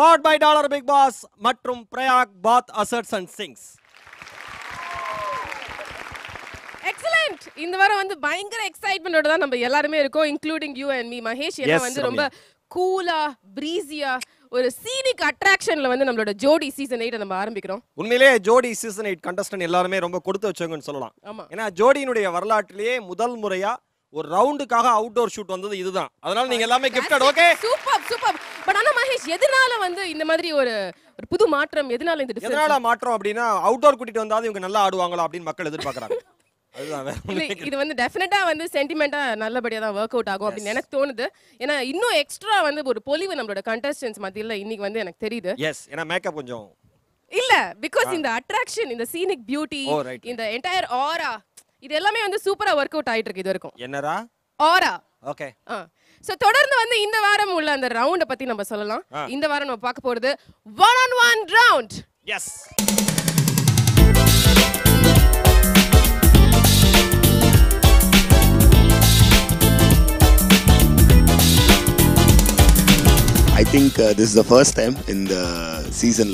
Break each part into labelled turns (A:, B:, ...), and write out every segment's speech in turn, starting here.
A: powered by Dollar Big Boss மற்றும் பிரயாக் பாத் asserts and Singh.
B: Excellent. இந்த வாரம் வந்து பயங்கர எக்ஸைட்மெண்டோட தான் நம்ம எல்லாருமே இருக்கோம், including you and me. Mahesh எல்லாம் வந்து ரொம்ப கூலா பிரீசியா ஒரு சீனிக் அட்ராக்ஷன்ல வந்து நம்மளோட ஜோடி சீசன் 8 நம்ம ஆரம்பிக்கிறோம்.
A: உண்மையிலேயே ஜோடி சீசன் 8 கண்டஸ்டன்ட் எல்லாருமே ரொம்ப கொடுத்து வச்சவங்கன்னு சொல்லலாம். ஏன்னா ஜோடியினுடைய வரலாற்றிலேயே முதல் முறையா ஒரு ரவுண்டுக்காக அவுட்டோர் ஷூட் வந்தது இதுதான். அதனால நீங்க எல்லாமே gifted. Okay,
B: super super. But ஆனா மகேஷ், எதனால வந்து இந்த மாதிரி ஒரு புது மாற்றம், எதனால இந்த டிஃபரன்ஸ்?
A: எதனால மாற்றம் அப்படினா அவுட்டோர் கூட்டிட்டு வந்தாலும் இவங்க நல்லா ஆடுவாங்களா அப்படின்னு மக்கள் எதிர்பார்க்கறாங்க. அதுதான்
B: இது வந்து டெஃபினட்டா வந்து சென்டிமெண்டா நல்லபடியா தான் வொர்க் அவுட் ஆகும் அப்படின்னு எனக்கு தோணுது. ஏன்னா இன்னும் எக்ஸ்ட்ரா வந்து ஒரு பொலிவு நம்மளோட கண்டஸ்டன்ட்ஸ் மத்தியில இன்னைக்கு வந்து எனக்கு தெரியுது.
A: எஸ், ஏன்னா மேக்கப் கொஞ்சம்
B: இல்ல, பிகாஸ் இந்த அட்ராக்ஷன், இந்த சீனிக் பியூட்டி, இந்த என்டையர் ஆரா, இது எல்லாமே வந்து சூப்பரா வொர்க் அவுட் ஆயிட்டு இருக்கு இது வரைக்கும்.
A: என்னடா
B: ஆரா.
A: ஓகே.
B: சோ தொடர்ந்து வந்து இந்த வாரம் உள்ள அந்த ரவுண்ட பத்தி நம்ம சொல்லலாம். இந்த வாரம் நம்ம பார்க்க போறது 1-on-1 round.
A: Yes.
C: I think this is the first time in the season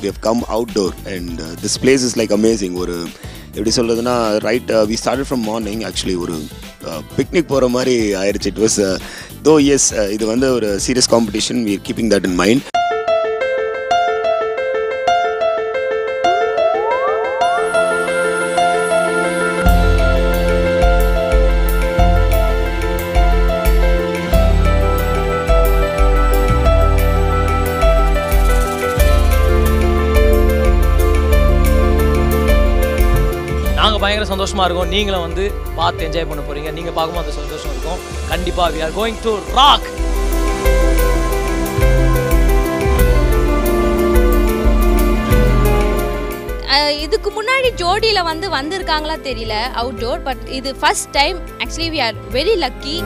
C: we have come outdoor and this place is like amazing. ஒரு எப்படி சொல்றதுன்னா right we started from morning actually ஒரு பிக்னிக் போகிற மாதிரி ஆயிடுச்சு. It was though yes இது வந்து ஒரு serious competition, we are keeping that in mind.
D: பயங்கர சந்தோஷமா இருக்கும். நீங்களும் வந்து பார்த்து என்ஜாய் பண்ண போறீங்க. நீங்க பார்க்கும்போது அந்த சந்தோஷம் இருக்கும். கண்டிப்பா we are going to rock.
E: இதுக்கு முன்னாடி ஜோடியில வந்து வந்திருக்காங்களா தெரியல அவுட்டோர், பட் இது first time. Actually we are very lucky.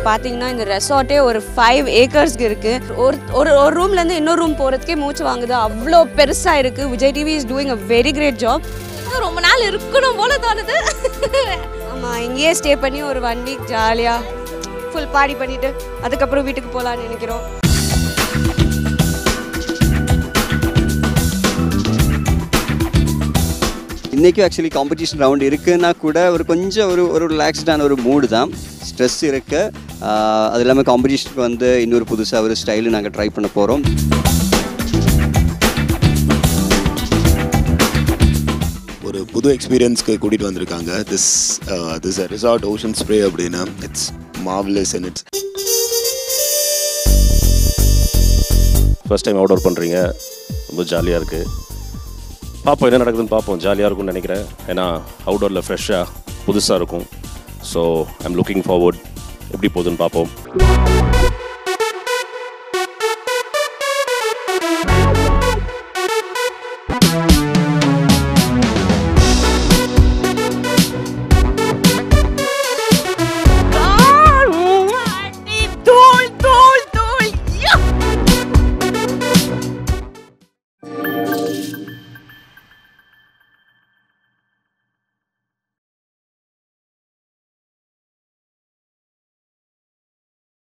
F: பார்த்தீங்கன்னா இந்த ரெசார்ட்டே ஒரு 5 ஏக்கர்ஸ்க்கு இருக்குது. ஒரு ரூம்லேருந்து இன்னொரு ரூம் போகிறதுக்கே மூச்சு வாங்குது, அவ்வளோ பெருசாக இருக்குது. Vijay TV is doing a very great job.
E: ரொம்ப நாள் இருக்கணும் போல தோணுது.
F: ஆமாம், இங்கேயே ஸ்டே பண்ணி ஒரு 1 வீக் ஜாலியாக ஃபுல் பார்ட்டி பண்ணிவிட்டு அதுக்கப்புறம் வீட்டுக்கு போகலான்னு நினைக்கிறோம்.
G: இன்றைக்கும் ஆக்சுவலி காம்படிஷன் ரவுண்ட் இருக்குன்னா கூட ஒரு கொஞ்சம் ஒரு ரிலாக்ஸ்டான ஒரு மூடு தான். ஸ்ட்ரெஸ் இருக்குது. அது இல்லாமல் காம்படிஷனுக்கு வந்து இன்னொரு புதுசாக ஒரு ஸ்டைலு நாங்கள் ட்ரை பண்ண போகிறோம்.
C: ஒரு புது எக்ஸ்பீரியன்ஸ்க்கு கூட்டிகிட்டு வந்திருக்காங்க. திஸ் ரிசார்ட் ஓஷன் ஸ்ப்ரே அப்படின்னா it's marvellous and it's
H: first time out பண்ணுறீங்க. ரொம்ப ஜாலியாக இருக்குது. பார்ப்போம் என்ன நடக்குதுன்னு பார்ப்போம். ஜாலியாக இருக்கும்னு நினைக்கிறேன். ஏன்னா அவுட்டோரில் ஃப்ரெஷ்ஷாக புதுசாக இருக்கும். So I am looking forward. எப்படி போகுதுன்னு பார்ப்போம்.